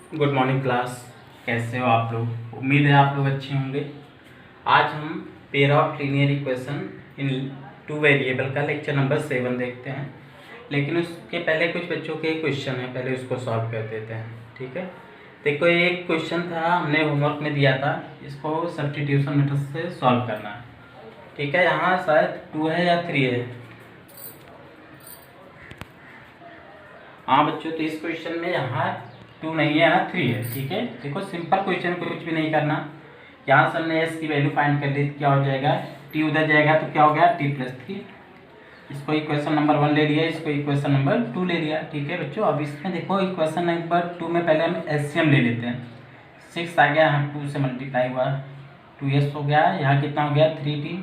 Good morning class. कैसे हो आप लोग? उम्मीद है आप लोग अच्छे होंगे। आज हम pair of linear equation in two variable का लेक्चर नंबर 7 देखते हैं, लेकिन उसके पहले कुछ बच्चों के क्वेश्चन है, पहले उसको सॉल्व कर देते हैं। ठीक है, देखो एक क्वेश्चन था, हमने होमवर्क में दिया था, इसको सब्स्टिट्यूशन मेथड से सॉल्व करना है। ठीक है, यहाँ शायद 2 है या 3 है। हाँ बच्चों, तो इस क्वेश्चन में यहाँ 2 नहीं है, यहाँ 3 है। ठीक है, देखो सिंपल क्वेश्चन, कुछ भी नहीं करना। यहाँ से हमने एस की वैल्यू फाइंड कर ली, क्या हो जाएगा, टी उधर जाएगा तो क्या हो गया, t+3। इसको इक्वेशन नंबर 1 ले लिया, इसको इक्वेशन नंबर 2 ले लिया। ठीक है बच्चों, अब इसमें देखो इक्वेशन नंबर 2 में पहले हम एलसीएम ले लेते हैं। 6 आ गया, यहाँ 2 से मल्टीप्लाई हुआ, 2s हो गया, यहाँ कितना हो गया 3t।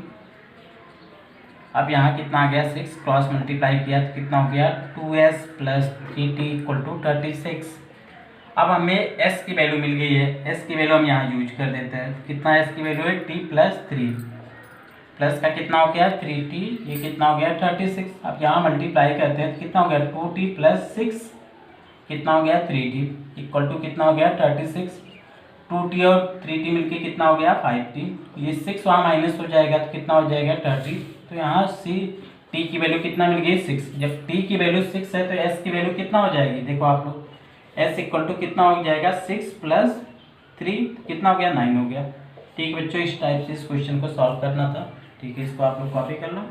अब यहाँ कितना आ गया 6, क्रॉस मल्टीप्लाई किया तो कितना हो गया 2s + 3t = 36। अब हमें s की वैल्यू मिल गई है, s की वैल्यू हम यहाँ यूज कर देते हैं। कितना s की वैल्यू है, t+3, प्लस का कितना हो गया 3t, ये कितना हो गया 36। अब यहाँ मल्टीप्लाई करते हैं तो कितना हो गया 2t + 6 कितना हो गया 3t = कितना हो गया 36। 2t और 3t मिलके कितना हो गया 5t। ये 6 वहाँ माइनस हो जाएगा तो कितना हो जाएगा 30। तो यहाँ t की वैल्यू कितना मिल गई 6। जब t की वैल्यू 6 है तो s की वैल्यू कितना हो जाएगी, देखो आप लोग, s = कितना हो जाएगा 6 + 3 कितना हो गया 9 हो गया। ठीक है बच्चों, इस टाइप से इस क्वेश्चन को सॉल्व करना था। ठीक है, इसको आप लोग कॉपी कर लो।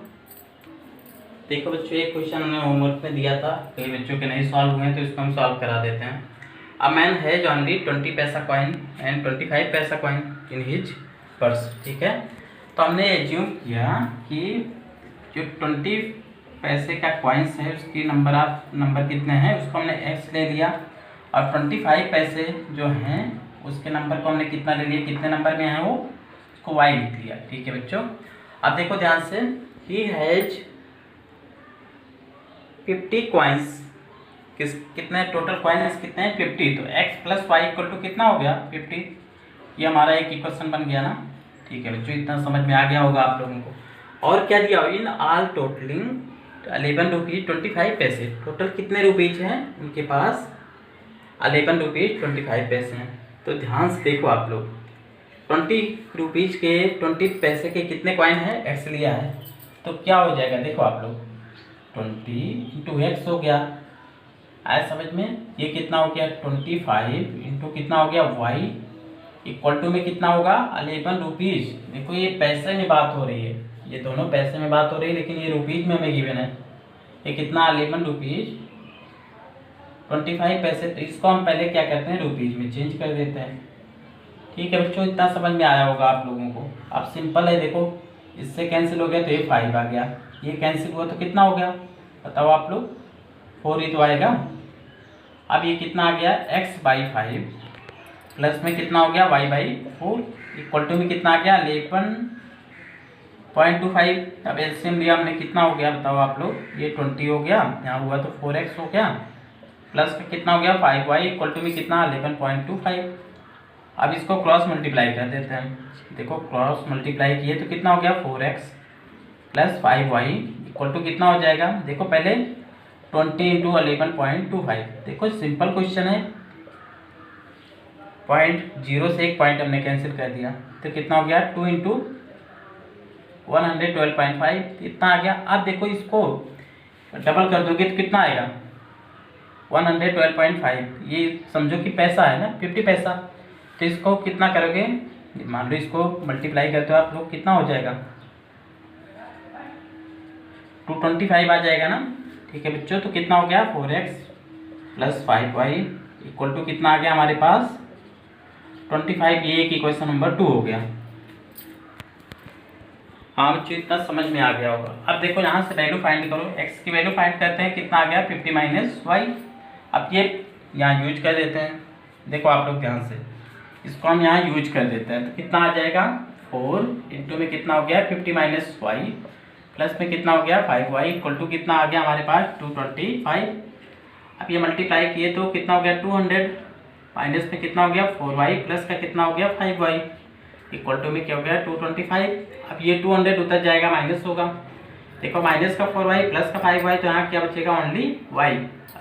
देखो बच्चों, एक क्वेश्चन हमने होमवर्क में दिया था, कई बच्चों के नहीं सॉल्व हुए हैं तो इसको हम सॉल्व करा देते हैं। अ मैन हैज ओनली 20 पैसा कॉइन एंड 25 पैसा कॉइन इन हिज पर्स। ठीक है, तो हमने एज्यूम किया कि जो 20 पैसे का कॉइन्स है उसकी नंबर कितने हैं उसको हमने x ले लिया, और 25 पैसे जो हैं उसके नंबर को हमने कितना ले लिया, कितने नंबर में है वो, उसको y लिख लिया। ठीक है बच्चों, अब देखो ध्यान से, ही हैज 50 कॉइन्स, कितने टोटल कॉइन्स कितने हैं 50, तो x + y = कितना हो गया 50। ये हमारा एक इक्वेशन बन गया ना। ठीक है बच्चों, इतना समझ में आ गया होगा आप लोगों को। और क्या दिया, इन ऑल टोटलिंग 11 रुपीज़ 25 पैसे, टोटल कितने रुपीज़ हैं उनके पास, 11 रुपीज़ 25 पैसे हैं। तो ध्यान से देखो आप लोग, 20 रुपीज़ के 20 पैसे के कितने कॉइन है, x लिया है, तो क्या हो जाएगा, देखो आप लोग 20 × x हो गया, आया समझ में। ये कितना हो गया 25 × कितना हो गया y = में कितना होगा 11 रुपीज़। देखो ये पैसे में बात हो रही है, ये दोनों पैसे में बात हो रही है, लेकिन ये रुपीज़ में हमें गिवन है। ये कितना 11 रुपीज़ 25 पैसे, तो इसको हम पहले क्या करते हैं रुपीज़ में चेंज कर देते हैं। ठीक है बच्चों, इतना समझ में आया होगा आप लोगों को। अब सिंपल है, देखो इससे कैंसिल हो गया तो ये 5 आ गया, ये कैंसिल हुआ तो कितना हो गया बताओ आप लोग, 4 ही तो आएगा। अब ये कितना आ गया x/5 प्लस में कितना हो गया y/4 = में कितना आ गया 11.25। अब एलसीएम लिया हमने, कितना हो गया बताओ आप लोग, ये 20 हो गया, यहाँ हुआ तो 4x हो गया, प्लस में कितना हो गया 5y = में कितना 11.25। अब इसको क्रॉस मल्टीप्लाई कर देते हैं। देखो क्रॉस मल्टीप्लाई किए तो कितना हो गया 4x + 5y = कितना हो जाएगा, देखो पहले 20 × 11.25। देखो सिंपल क्वेश्चन है, पॉइंट 0 से एक पॉइंट हमने कैंसिल कर दिया तो कितना हो गया 2 × 112.5 इतना आ गया। अब देखो इसको डबल कर दोगे तो कितना आएगा 112.5। ये समझो कि पैसा है ना 50 पैसा, तो इसको कितना करोगे, मान लो इसको मल्टीप्लाई करते हो आप लोग, कितना हो जाएगा 225 आ जाएगा ना। ठीक है बच्चों, तो कितना हो गया 4x + 5y = कितना आ गया हमारे पास 25। ये एक इक्वेशन नंबर 2 हो गया। हाँ बच्चों, इतना समझ में आ गया होगा। अब देखो यहाँ से वैल्यू फाइंड करो, x की वैल्यू फाइंड करते हैं, कितना आ गया 50 - y। अब ये यहाँ यूज कर देते हैं, देखो आप लोग ध्यान से, इसको हम यहाँ यूज कर देते हैं तो कितना आ जाएगा 4 × में कितना हो गया 50 - y प्लस में कितना हो गया 5y = कितना आ गया हमारे पास 225। अब ये मल्टीप्लाई किए तो कितना हो गया 200, माइनस में कितना हो गया 4y प्लस का कितना हो गया 5y = में क्या हो गया 225। अब ये 200 उतर जाएगा, माइनस होगा, देखो माइनस का 4y प्लस का 5y, तो यहाँ क्या बचेगा ओनली y,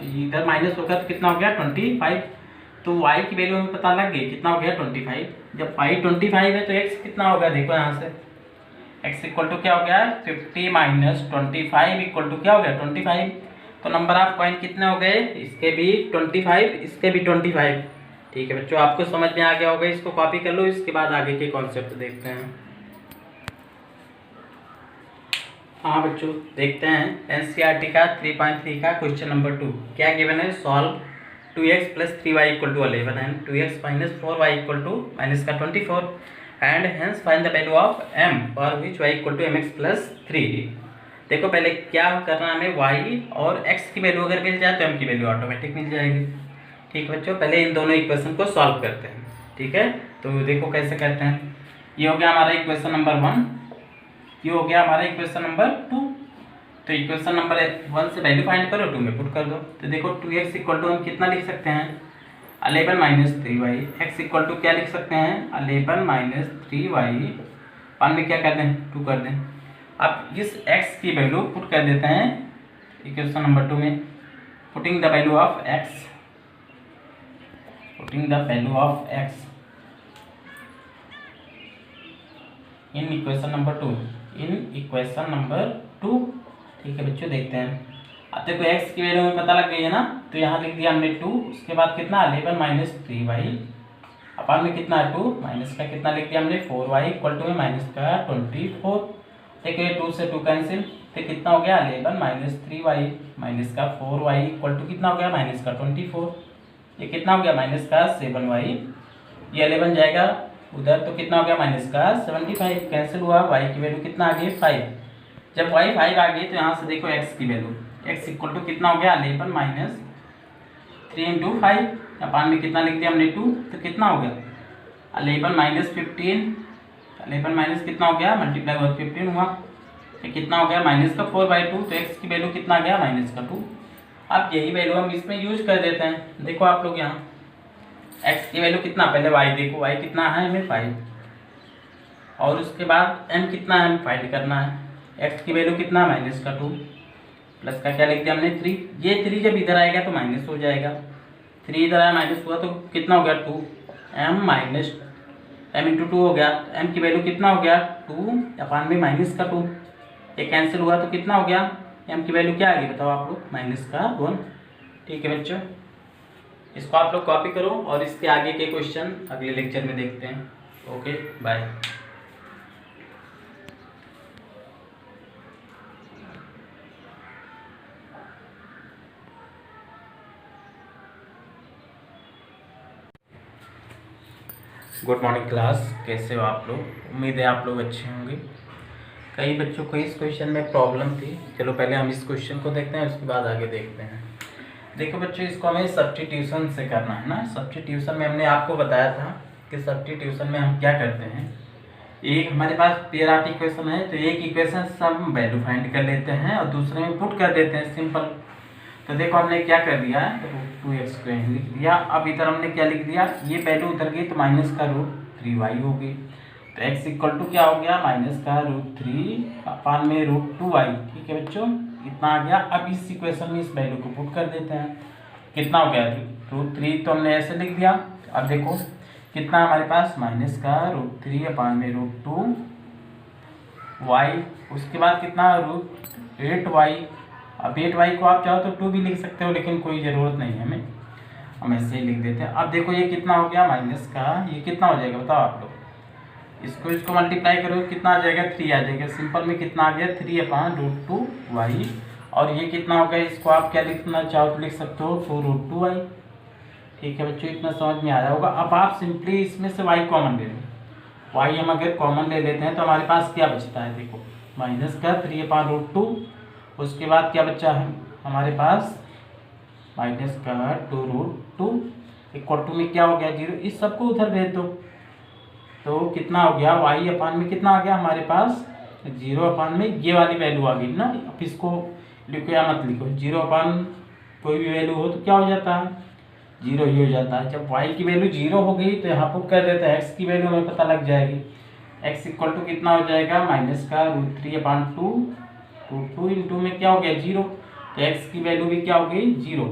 इधर माइनस होगा तो कितना हो गया 25। तो y की वैल्यू हमें पता लग गई, कितना हो गया 25। जब y 25 है तो x कितना होगा, देखो यहाँ से x इक्वल टू क्या हो गया 50 माइनस 25 इक्वल टू क्या हो गया 25। तो नंबर ऑफ पॉइंट कितने हो गए, इसके भी 25, इसके भी 25। ठीक है बच्चों, आपको समझ में आ गया होगा, इसको कॉपी कर लो, इसके बाद आगे के कॉन्सेप्ट देखते हैं। हाँ बच्चों देखते हैं एनसीईआरटी का 3.3 का क्वेश्चन नंबर 2। क्या गिवन है, solve 2x + 3y = 11 and 2x - 4y = -24 and hence find the value of m for which y = mx + 3। देखो पहले क्या करना है, हमें y और x की वैल्यू अगर मिल जाए तो m की वैल्यू ऑटोमेटिक मिल जाएगी। ठीक है बच्चों, पहले इन दोनों इक्वेशन को सॉल्व करते हैं। ठीक है, तो देखो कैसे करते हैं। ये हो गया हमारा इक्वेशन नंबर 1, ये हो गया हमारा इक्वेशन नंबर 2। तो इक्वेशन नंबर 1 से वैल्यू फाइंड करो, 2 में पुट कर दो। तो देखो 2x = हम कितना लिख सकते हैं 11 - 3y, x = क्या लिख सकते हैं 11 - 3y, पान में क्या कर दें 2 कर दें। अब इस x की वैल्यू पुट कर देते हैं इक्वेशन नंबर 2 में, putting the value of x, putting the value of x in equation number 2, in equation number 2। ठीक है बच्चों, देखते हैं। अब देखो x की वैल्यू में पता लग गई है ना, तो यहाँ लिख दिया हमने 2, उसके बाद कितना 11 - 3y, अपन में कितना 2 माइनस का कितना लिख दिया हमने 4y = में माइनस का 24। देखो ये 2 से 2 कैंसिल, तो कितना हो गया 11 - 3y माइनस का 4y = कितना हो गया माइनस का 24। ये कितना हो गया माइनस का 7y, ये 11 जाएगा उधर तो कितना हो गया माइनस का 75 कैंसिल हुआ, y की वैल्यू कितना आ गई 5। जब y 5 आ गई तो यहाँ से देखो x की वैल्यू, x = कितना हो गया 11 - 3 × 5, अपन में कितना लिख दिया हमने 2, तो कितना हो गया 11 - 15, 11 माइनस कितना हो गया मल्टीप्लाई हुआ 15 हुआ, तो कितना हो गया माइनस का 4/2। तो x की वैल्यू कितना आ गया माइनस का 2। अब यही वैल्यू हम इसमें यूज कर देते हैं। देखो आप लोग यहाँ x की वैल्यू कितना, पहले y देखो, y कितना है हमें 5, और उसके बाद m कितना है हमें फाइंड करना है। x की वैल्यू कितना माइनस का 2, प्लस का क्या लिख दिया हमने 3, ये 3 जब इधर आएगा तो माइनस हो जाएगा, 3 इधर आया माइनस हुआ तो कितना हो गया 2, m × 2 हो गया। m की वैल्यू कितना हो गया 2 - -2, ये कैंसिल हुआ तो कितना हो गया m की वैल्यू क्या आ गई बताओ आप लोग -1। ठीक है बच्चों, इसको आप लोग कॉपी करो और इसके आगे के क्वेश्चन अगले लेक्चर में देखते हैं। Okay bye. Good morning class, कैसे हो आप लोग, उम्मीद है आप लोग अच्छे होंगे। कई बच्चों को इस क्वेश्चन में प्रॉब्लम थी, चलो पहले हम इस क्वेश्चन को देखते हैं, उसके बाद आगे देखते हैं। देखो बच्चों, इसको हमें सब्स्टिट्यूशन से करना है ना। सब्स्टिट्यूशन में हमने आपको बताया था कि सब्स्टिट्यूशन में हम क्या करते हैं, एक हमारे पास पेयर ऑफ इक्वेशन है, तो एक इक्वेशन से हम वैल्यू फाइंड कर लेते हैं और दूसरे में पुट कर देते हैं, सिंपल। तो देखो हमने क्या कर दिया, √2x लिख दिया। अब इधर हमने क्या लिख दिया, ये वैल्यू उधर गई तो माइनस का √3y हो गई, तो x = क्या हो गया माइनस का √3 अपान में √2y। ठीक है बच्चों, इतना आ गया। अब इस इक्वेशन में इस वैल्यू को पुट कर देते हैं, कितना हो गया √3 तो हमने ऐसे लिख दिया। अब देखो कितना हमारे पास माइनस का √3 अपान में √2y, उसके बाद कितना √8y। अब 8y को आप चाहो तो 2 भी लिख सकते हो, लेकिन कोई ज़रूरत नहीं है हमें, हम ऐसे ही लिख देते हैं। अब देखो ये कितना हो गया माइनस का, ये कितना हो जाएगा बताओ आप लोग, इसको मल्टीप्लाई करो कितना आ जाएगा 3 आ जाएगा। सिंपल में कितना आ गया 3/√2y, और ये कितना हो गया, इसको आप क्या लिखना चाहो तो लिख सकते हो 4√2y। ठीक है बच्चों, इतना समझ में आया होगा। अब आप सिंपली इसमें से y कॉमन ले लो, y हम अगर कॉमन ले लेते हैं तो हमारे पास क्या बचता है, देखो माइनस का 3/√2, उसके बाद क्या बचा है हमारे पास माइनस का 2√2 = में क्या हो गया 0। इस सबको उधर भेज दो तो कितना हो गया y अपान में कितना आ गया हमारे पास 0 अपान में ये वाली वैल्यू आ गई ना। अब इसको लिखो या मत लिखो, 0 अपान कोई भी वैल्यू हो तो क्या हो जाता है 0 ही हो जाता है। जब y की वैल्यू 0 हो गई तो यहाँ पुट कर देते हैं, x की वैल्यू हमें पता लग जाएगी, x = कितना हो जाएगा माइनस का √3/2, √2 × में क्या हो गया 0, तो x की वैल्यू भी क्या हो गई 0।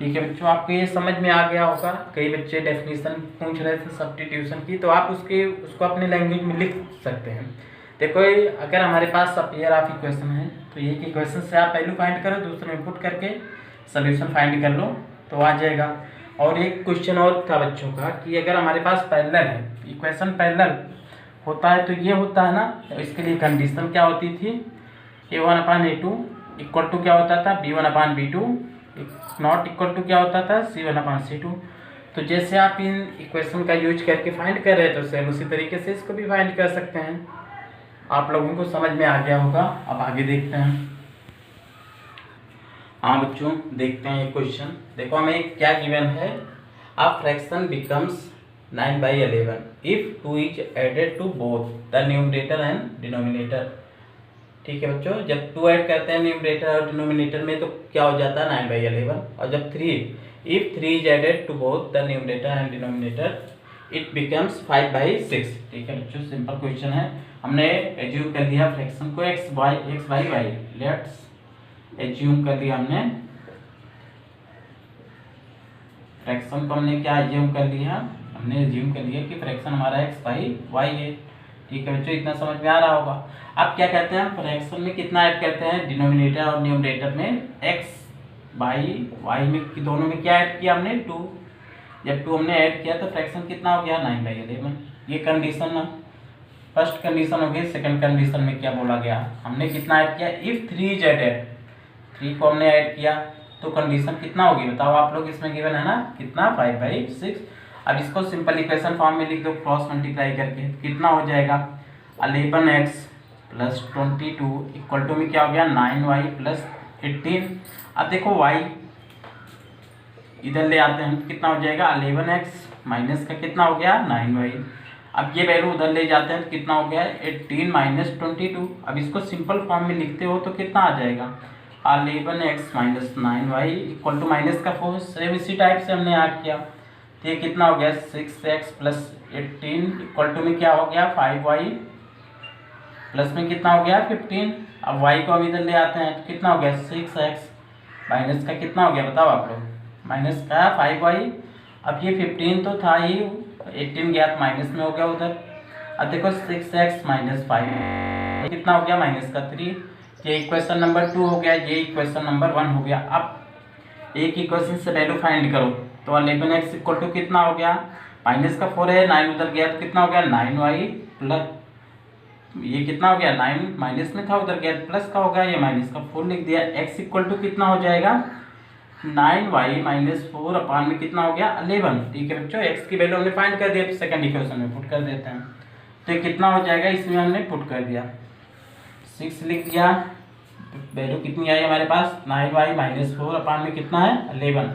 ठीक है बच्चों, आपको ये समझ में आ गया होगा। कई बच्चे डेफिनेशन पूछ रहे थे सब्स्टिट्यूशन की, तो आप उसको अपने लैंग्वेज में लिख सकते हैं। देखो अगर हमारे पास पेयर ऑफ इक्वेशन है तो एक इक्वेशन से आप वैल्यू फाइंड करो, दूसरे में पुट करके सोल्यूशन फाइंड कर लो तो आ जाएगा। और एक क्वेश्चन और था बच्चों का कि अगर हमारे पास पैरेलल है, इक्वेशन पैरेलल होता है तो ये होता है ना, तो इसके लिए कंडीशन क्या होती थी, a1/a2 इक्वल टू क्या होता था, b1/b2 नॉट इक्वल टू क्या होता था, c1/c2। तो जैसे आप इन इक्वेशन का यूज करके फाइंड कर रहे हैं तो सेम उसी तरीके से इसको भी फाइंड कर सकते हैं। आप लोगों को समझ में आ गया होगा। अब आगे देखते हैं। हाँ बच्चों, देखते हैं ये क्वेश्चन। देखो हमें क्या गिवन है, a fraction becomes 9/11 if 2 is added to both the numerator and denominator. ठीक है बच्चों, जब 2 ऐड करते हैं न्यूमरेटर और डिनोमिनेटर में तो क्या हो जाता है 9/11, और जब 3 if 3 is added to both the numerator and denominator it becomes 5/6। ठीक है बच्चों, सिंपल क्वेश्चन है। हमने एज्यूम कर लिया फ्रैक्शन को x by y, let's assume कर लिया हमने फ्रैक्शन को, हमने क्या एज्यूम कर लिया, हमने एज्यूम कर लिया कि फ्रैक्शन हमारा x/y है। ठीक है बच्चों, इतना समझ में आ रहा होगा। अब क्या कहते हैं, फ्रैक्शन में कितना ऐड करते हैं, डिनोमिनेटर और न्यूमरेटर में x/y में दोनों में क्या ऐड किया हमने, 2। जब 2 हमने ऐड किया तो फ्रैक्शन कितना हो गया, 9/11। ये कंडीशन ना, फर्स्ट कंडीशन हो गई। सेकंड कंडीशन में क्या बोला गया, हमने कितना ऐड किया, इफ 3 इज एडेड, 3 को हमने ऐड किया तो कंडीशन कितना होगी बताओ आप लोग, इसमें गिवन है ना कितना, 5/6। अब इसको सिंपल इक्वेशन फॉर्म में लिख दो, क्रॉस मल्टीप्लाई करके कितना हो जाएगा, 11x + 22 इक्वल टू में क्या हो गया, 9y + 18। अब देखो y इधर ले आते हैं, कितना हो जाएगा, 11x माइनस का कितना हो गया, 9y। अब ये वैल्यू उधर ले जाते हैं तो कितना हो गया, 18 - 22। अब इसको सिंपल फॉर्म में लिखते हो तो कितना आ जाएगा, 11x - 9y equal to minus का 4। सेम इसी टाइप से हमने यहाँ किया तो ये कितना हो गया, 6x + 18 इक्वल टू में क्या हो गया, 5y प्लस में कितना हो गया, 15। अब y को हम इधर ले आते हैं तो कितना हो गया, 6x माइनस का कितना हो गया बताओ आप लोग, माइनस का 5y। अब ये 15 तो था ही, 18 गया तो माइनस में हो गया उधर। अब देखो 6x - 5 कितना हो गया, माइनस का 3। ये इक्वेशन नंबर 2 हो गया, ये इक्वेशन नंबर 1 हो गया। अब एक इक्वेशन से वैल्यू फाइंड करो तो 11x इक्वल टू कितना हो गया, माइनस का 4 है, 9 उधर गया तो कितना हो गया, 9y प्लस ये कितना हो गया, 9 माइनस में था उधर गया प्लस का होगा, ये माइनस का 4 लिख दिया। x इक्वल टू कितना हो जाएगा, 9y - 4 अपान में कितना हो गया, 11। ठीक है बच्चों, x की वैल्यू हमने फाइंड कर दिया, सेकंड इक्वेशन में पुट कर देते हैं तो ये कितना हो जाएगा, इसमें हमने पुट कर दिया, 6 लिख दिया। वैल्यू कितनी आई हमारे पास, 9y - 4 अपान में कितना है, 11।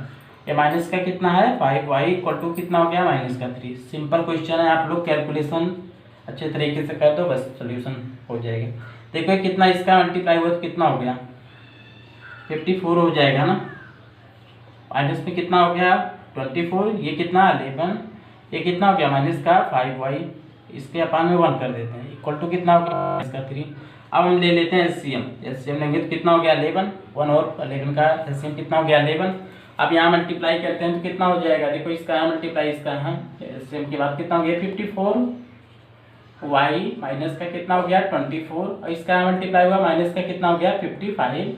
ये माइनस का कितना है, 5y इक्वल टू कितना हो गया, माइनस का 3। सिंपल क्वेश्चन है, आप लोग कैलकुलेशन अच्छे तरीके से कर दो, बस सोल्यूशन हो जाएगा। देखो कितना इसका मल्टीप्लाई हुआ तो कितना हो गया, 54 हो जाएगा ना, माइनस में कितना हो गया, 24, ये कितना 11, ये कितना हो गया, माइनस का 5y, इसके अपान में 1 कर देते हैं इक्वल टू कितना हो गया, माइनस का 3। अब हम ले लेते हैं एलसीएम लेंगे तो कितना हो गया, 11, 1 और 11 का एलसीएम कितना हो गया, 11। अब यहाँ मल्टीप्लाई करते हैं तो कितना हो जाएगा, देखो इसका यहाँ मल्टीप्लाई, इसका यहाँ एलसीएम के बाद कितना हो गया, 54, y माइनस का कितना हो गया, 24, और इसका यहाँ मल्टीप्लाई हुआ, माइनस का कितना हो गया, 55,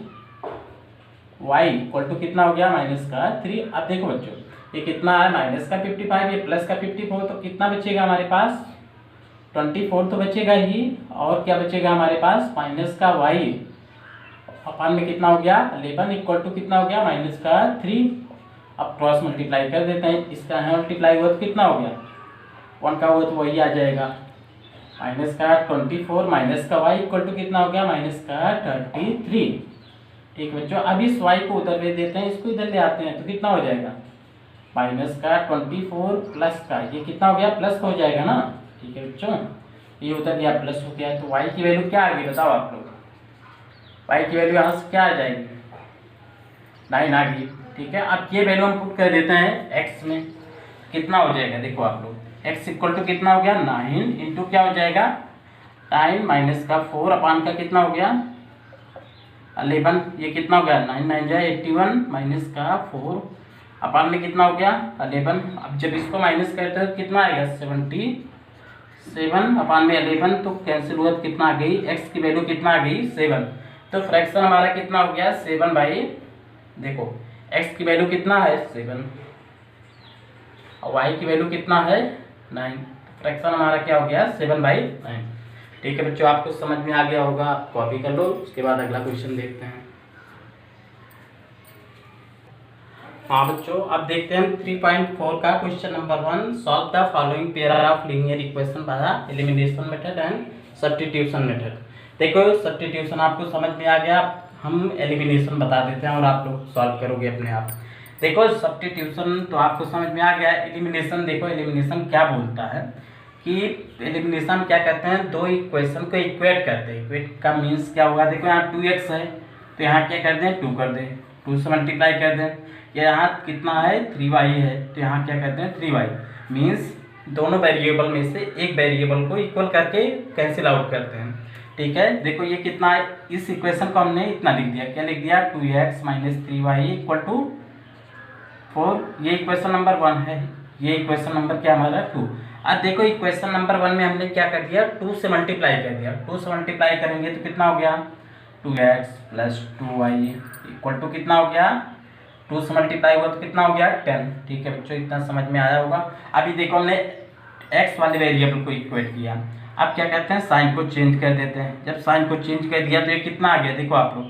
y इक्वल टू कितना हो गया, माइनस का 3। अब देखो बच्चों ये कितना है, माइनस का 55, ये प्लस का 54, तो कितना बचेगा हमारे पास, 24 तो बचेगा ही, और क्या बचेगा हमारे पास, माइनस का y अपान में कितना हो गया, 11 इक्वल टू कितना हो गया, माइनस का 3। अब क्रॉस मल्टीप्लाई कर देते हैं, इसका यहाँ मल्टीप्लाई हुआ तो कितना हो गया, 1 का हुआ तो वही आ जाएगा, माइनस का 24 माइनस का y इक्वल टू कितना हो गया, माइनस का 33। ठीक बच्चों, अब इस y को उधर ले देते हैं, इसको इधर ले आते हैं तो कितना हो जाएगा, माइनस का 24 प्लस का ये कितना हो गया, प्लस का हो जाएगा ना। ठीक है बच्चों, ये उधर गया प्लस हो गया, तो y की वैल्यू क्या आ गई बताओ आप लोग, y की वैल्यू यहाँ से क्या आ जाएगी, 9 आ गई। ठीक है, अब ये वैल्यू हम पुट कर देते हैं x में, कितना हो जाएगा देखो आप लोग, x इक्वल टू कितना हो गया, 9 इंटू क्या हो जाएगा, 9 माइनस का 4 अपान का कितना हो गया, 11, ये कितना हो गया, 9 9 जाए 81 माइनस का 4 अपान में कितना हो गया 11। अब जब इसको माइनस करते हैं कितना आएगा 77 अपान में 11, तो कैंसिल हुआ तो कितना आ गई, x की वैल्यू कितना आ गई 7। तो फ्रैक्शन हमारा कितना हो गया 7 बाई, देखो x की वैल्यू कितना है 7 और y की वैल्यू कितना है 9। फ्रैक्शन हमारा क्या हो गया 7/9। ठीक है बच्चों, आपको समझ में आ गया होगा, आप कॉपी कर लो। उसके बाद अगला क्वेश्चन देखते हैं। हाँ बच्चों, अब देखते हैं 3.4 का question number 1। Solve the following pair of linear equation by elimination method and substitution method. देखो सब्स्टिट्यूशन आपको समझ में आ गया, हम एलिमिनेशन बता देते हैं और आप लोग सॉल्व करोगे अपने आप। देखो सब्स्टिट्यूशन तो आपको समझ में आ गया। एलिमिनेशन, देखो एलिमिनेशन क्या बोलता है कि एलिमिनेशन क्या करते हैं, दो इक्वेशन को इक्वेट करते हैं। इक्वेट का मीन्स क्या होगा, देखो यहाँ 2x है तो यहाँ क्या कर दें 2 कर दें, 2 से मल्टीप्लाई कर दें। यहाँ कितना है 3y है तो यहाँ क्या करते हैं 3y। मीन्स दोनों वेरिएबल में से एक वेरिएबल को इक्वल करके कैंसिल आउट करते हैं। ठीक है, देखो ये कितना है, इस इक्वेशन को हमने इतना लिख दिया, क्या लिख दिया 2x - 3y = 4। ये इक्वेशन नंबर 1 है, ये इक्वेशन नंबर क्या हमारा 2। अब देखो इक्वेशन नंबर 1 में हमने क्या कर दिया 2 से मल्टीप्लाई कर दिया। 2 से मल्टीप्लाई करेंगे तो कितना हो गया 2x + 2y = कितना हो गया, 2 से मल्टीप्लाई हुआ तो कितना हो गया 10। ठीक है बच्चों, इतना समझ में आया होगा। अभी देखो हमने x वाले वेरिएबल को इक्वेट किया, अब क्या कहते हैं साइन को चेंज कर देते हैं। जब साइन को चेंज कर दिया तो ये कितना आ गया, देखो आप लोग,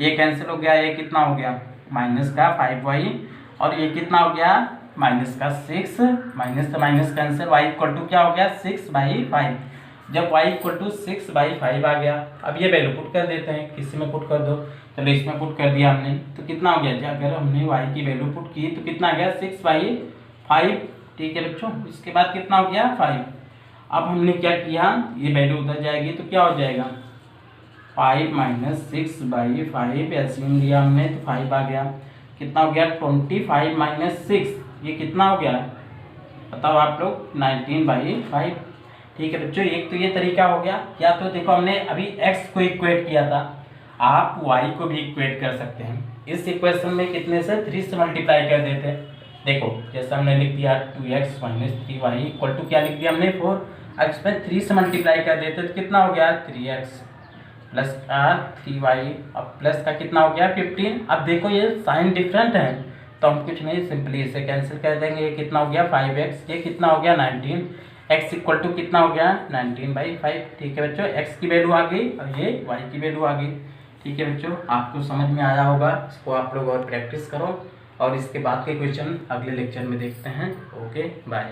ये कैंसिल हो गया, ये कितना हो गया -5y और ये कितना हो गया -6, माइनस से माइनस कैंसिल, y = क्या हो गया 6/5। जब y = 6/5 आ गया, अब ये वैल्यू पुट कर देते हैं, किसी में पुट कर दो। चलो इसमें पुट कर दिया हमने तो कितना हो गया, अगर हमने y की वैल्यू पुट की तो कितना आ गया 6/5। ठीक है बच्चों, इसके बाद कितना हो गया 5। अब हमने क्या किया, ये वैल्यू उधर जाएगी तो क्या हो जाएगा 5 - 6/5, एलसीएम लिया हमने तो 5 आ गया। कितना हो गया 25 - 6, ये कितना हो गया बताओ आप लोग 19/5। ठीक है बच्चों, एक तो ये तरीका हो गया। या तो देखो हमने अभी x को इक्वेट किया था, आप y को भी इक्वेट कर सकते हैं। इस इक्वेशन में कितने से 3 से मल्टीप्लाई कर देते हैं। देखो जैसे हमने लिख दिया 2x - 3y = क्या लिख दिया हमने 4। अब इसमें 3 से मल्टीप्लाई कर देते तो कितना हो गया 3x + 3y, अब प्लस का कितना हो गया 15। अब देखो ये साइन डिफरेंट है तो हम कुछ नहीं, सिंपली इसे कैंसिल कर देंगे। ये कितना हो गया 5x, ये कितना हो गया 19, x = कितना हो गया 19/5। ठीक है बच्चों, x की वैल्यू आ गई और ये y की वैल्यू आ गई। ठीक है बच्चों, आपको समझ में आया होगा, इसको आप लोग और प्रैक्टिस करो और इसके बाद के क्वेश्चन अगले लेक्चर में देखते हैं। Okay bye.